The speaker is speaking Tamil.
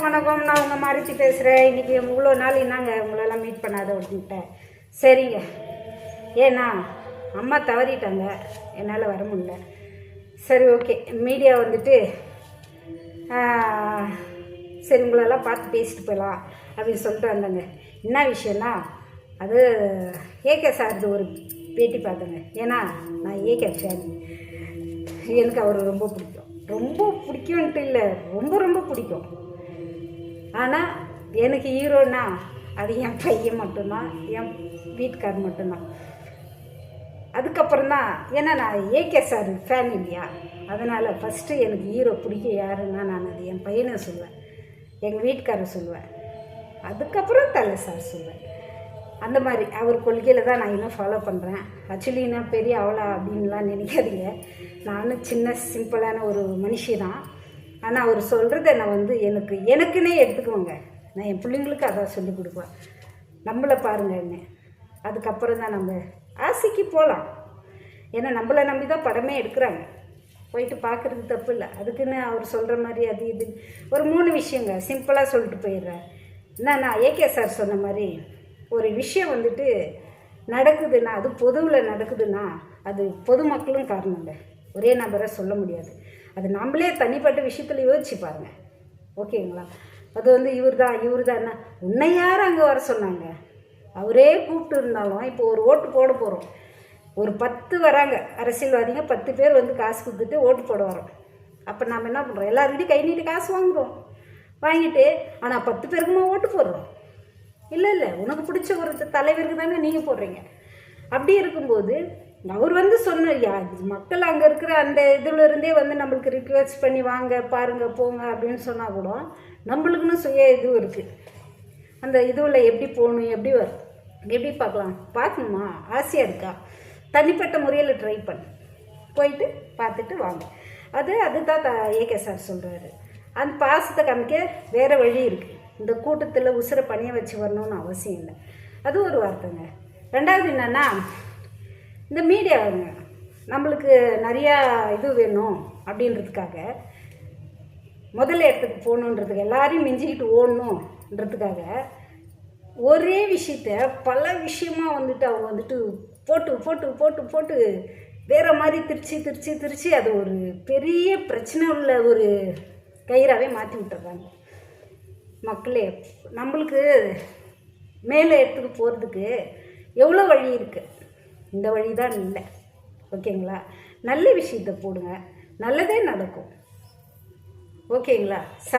வணக்கம். நான் உங்கள் மாருதி பேசுகிறேன். இன்றைக்கி இவ்வளோ நாள் என்னங்க உங்களெல்லாம் மீட் பண்ணாத அப்படின்ட்டேன். சரிங்க, ஏன்னா அம்மா தவறிட்டாங்க, என்னால் வர முடியல. சரி, ஓகே. மீடியா வந்துட்டு சரி உங்களெல்லாம் பார்த்து பேசிட்டு போகலாம் அப்படின்னு சொல்லிட்டு வந்தேங்க. என்ன விஷயம்னா, அது ஏகே சார்து ஒரு பேட்டி பார்த்தேங்க. ஏன்னா நான் ஏகே ஃபேன். எனக்கு அவர் ரொம்ப பிடிக்கும். ரொம்ப பிடிக்கும்ன்ட்டு இல்லை, ரொம்ப ரொம்ப பிடிக்கும். ஆனால் எனக்கு ஹீரோனா அது என் பையன் மட்டும்தான், என் வீட்டுக்கார் மட்டும்தான். அதுக்கப்புறம் தான், ஏன்னா நான் ஏகே சார் ஃபேன் இல்லையா, அதனால் ஃபஸ்ட்டு எனக்கு ஹீரோ பிடிக்கும் யாருன்னா நான் அது என் பையனை சொல்லுவேன், எங்கள் வீட்டுக்காரர் சொல்லுவேன், அதுக்கப்புறம் தலை சார் சொல்லுவேன். அந்த மாதிரி அவர் கொள்கையில் தான் நான் இன்னும் ஃபாலோ பண்ணுறேன். ஆக்சுவலி நான் பெரிய அவளா அப்படின்லாம் நினைக்காதீங்க. நானும் சின்ன சிம்பிளான ஒரு மனுஷி தான். ஆனால் அவர் சொல்கிறத நான் எனக்குன்னே எடுத்துக்குவோங்க. நான் என் பிள்ளைங்களுக்கு அதான் சொல்லிக் கொடுப்பேன். நம்மளை பாருங்க என்ன, அதுக்கப்புறம் தான் நம்ம ஆசைக்கு போகலாம். ஏன்னா நம்மளை நம்பி தான் படமே எடுக்கிறாங்க. போயிட்டு பார்க்குறது தப்பு இல்லை. அதுக்குன்னு அவர் சொல்கிற மாதிரி அது இது ஒரு 3 விஷயங்க சிம்பிளாக சொல்லிட்டு போயிடுறேன். என்னன்னா, ஏகே சார் சொன்ன மாதிரி ஒரு விஷயம் வந்துட்டு நடக்குதுன்னா, அது பொதுவில் நடக்குதுன்னா அது பொதுமக்களும் காரணம் இல்லை, ஒரே நபரை சொல்ல முடியாது. அது நம்மளே தனிப்பட்ட விஷயத்தில் யோசிச்சு பாருங்கள். ஓகேங்களா? அது இவர் தான் உன்னை யார் அங்கே வர சொன்னாங்க? அவரே கூப்பிட்டு இருந்தாலும் இப்போ ஒரு ஓட்டு போட போகிறோம், ஒரு 10 வராங்க அரசியல்வாதிங்க, 10 பேர் காசு கொடுத்துட்டு ஓட்டு போட வரோம். அப்போ நம்ம என்ன பண்ணுறோம்? எல்லாருக்கிட்டையும் கை நீட்டு காசு வாங்கிட்டு ஆனால் 10 பேருக்குமா ஓட்டு போடுறோம்? இல்லை, உனக்கு பிடிச்ச ஒரு தலைவருக்கு தானே நீங்கள் போடுறீங்க. அப்படி இருக்கும்போது அவர் சொன்ன மக்கள் அங்கே இருக்கிற அந்த இதிலருந்தே நம்மளுக்கு ரிக்வெஸ்ட் பண்ணி வாங்க பாருங்கள் போங்க அப்படின்னு சொன்னால் கூட நம்மளுக்குன்னு சுய இதுவும் இருக்குது. அந்த இதுவில் எப்படி போகணும், எப்படி பார்க்கணுமா, ஆசையாக இருக்கா, தனிப்பட்ட முறையில் ட்ரை போயிட்டு பார்த்துட்டு வாங்க. அதுதான் ஏகே சார் சொல்கிறாரு. அந்த பாசத்தை காமிக்க வேறு வழி இருக்குது. இந்த கூட்டத்தில் உசுரை பணிய வச்சு வரணும்னு அவசியம் இல்லை. அது ஒரு வார்த்தைங்க. ரெண்டாவது என்னென்னா, இந்த மீடியாவுங்க நம்மளுக்கு நிறையா இது வேணும் அப்படின்றதுக்காக, முதல்ல இடத்துக்கு போகணுன்றதுக்கு, எல்லாரையும் மிஞ்சிக்கிட்டு ஓடணுன்றதுக்காக ஒரே விஷயத்த பல விஷயமாக அவங்க போட்டு வேறு மாதிரி திருச்சி அது ஒரு பெரிய பிரச்சனை உள்ள ஒரு கயிறாவே மாற்றி விட்டுறாங்க. மக்களே, நம்மளுக்கு மேலே இடத்துக்கு போகிறதுக்கு எவ்வளோ வழி இருக்குது, இந்த வழி தான் இல்லை. ஓகேங்களா? நல்ல விஷயத்தை போடுங்க, நல்லதே நடக்கும். ஓகேங்களா?